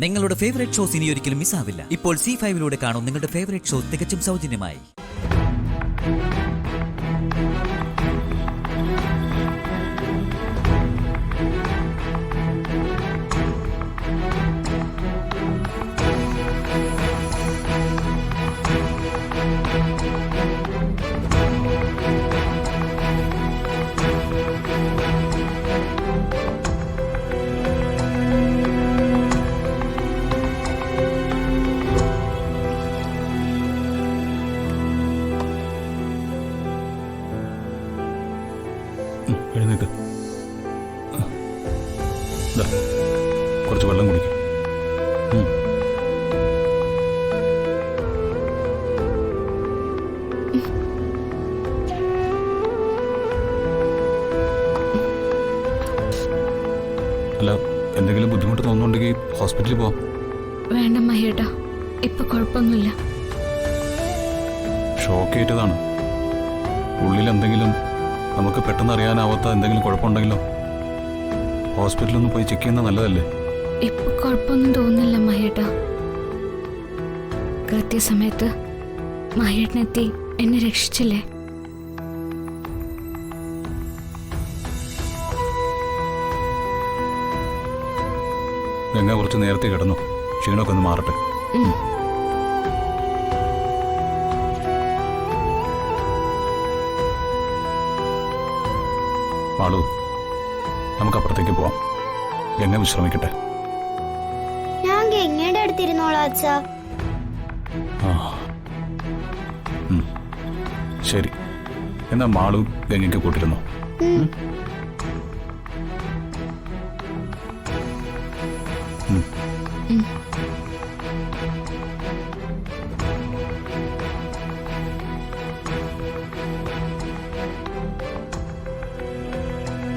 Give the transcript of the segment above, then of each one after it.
നിങ്ങളുടെ favourite shows ഇനി ഒരിക്കലും മിസ്സാവില്ല. ഇപ്പോൾ C5 കാണും നിങ്ങളുടെ ഫേവറേറ്റ് ഷോ തികച്ചും സൗജന്യമായി. എഴുന്നേക്ക്. കുറച്ച് വെള്ളം കുടിക്കും. അല്ല, എന്തെങ്കിലും ബുദ്ധിമുട്ട് തോന്നുന്നുണ്ടെങ്കിൽ ഹോസ്പിറ്റലിൽ പോവാം. വേണ്ട മഹേട്ടാ, ഇപ്പൊ കുഴപ്പമൊന്നുമില്ല. ഷോക്ക് ഏറ്റതാണ്. ഉള്ളിൽ എന്തെങ്കിലും നമുക്ക് പെട്ടെന്ന് അറിയാനാവാത്ത എന്തെങ്കിലും കുഴപ്പമുണ്ടെങ്കിലോ? ഹോസ്പിറ്റലൊന്ന് പോയി ചെക്ക് ചെയ്യുന്നത് നല്ലതല്ലേ? ഇപ്പൊ കുഴപ്പമൊന്നും തോന്നുന്നില്ല മഹേട്ടാ. കൃത്യസമയത്ത് മഹേട്ടനെത്തി എന്നെ രക്ഷിച്ചില്ലേ? ഗംഗ കുറച്ച് നേരത്തെ കിടന്നു. ക്ഷീണമൊക്കെ ഒന്ന് മാറട്ടെ. ആളു, നമുക്ക് അപ്പുറത്തേക്ക് പോവാം. ഗംഗ വിശ്രമിക്കട്ടെ. ഞാൻ ഗംഗയുടെ അടുത്തിരുന്നോളാം അച്ഛാ. ശരി, എന്നാ മാളു ഗംഗയ്ക്ക് കൂട്ടിരുന്നു.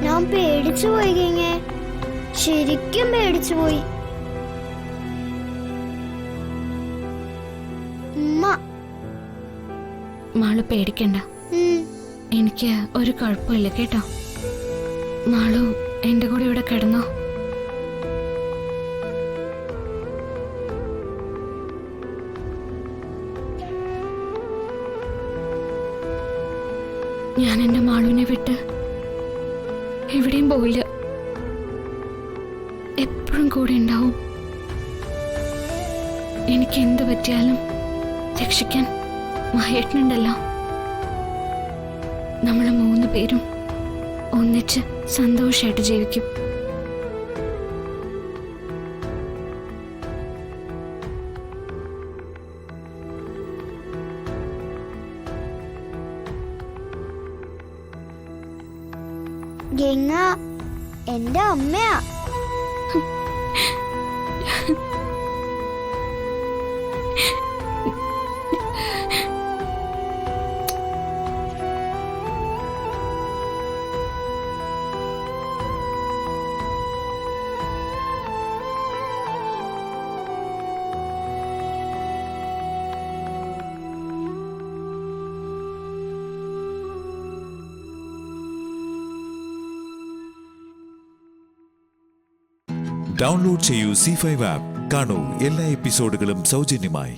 ഞാൻ പേടിച്ചു പോയി ഗംഗേ, ശരിക്കും പേടിച്ചു പോയി. മാളു പേടിക്കണ്ട, എനിക്ക് ഒരു കുഴപ്പമില്ല കേട്ടോ. മാളു എന്റെ കൂടെ ഇവിടെ കിടന്നോ. ഞാൻ എന്റെ മാളുവിനെ വിട്ട് എവിടെയും പോയില്ല. എപ്പോഴും കൂടെ ഉണ്ടാവും. എനിക്ക് എന്ത് പറ്റിയാലും രക്ഷിക്കാൻ മഹേട്ടനുണ്ടല്ലോ. നമ്മള് 3 പേരും ഒന്നിച്ച് സന്തോഷമായിട്ട് ജീവിക്കും. ഗംഗ എന്റെ അമ്മയാ. ഡൗൺലോഡ് ചെയ്യൂ C5 ആപ്പ്. കാണൂ എല്ലാ എപ്പിസോഡുകളും സൗജന്യമായി.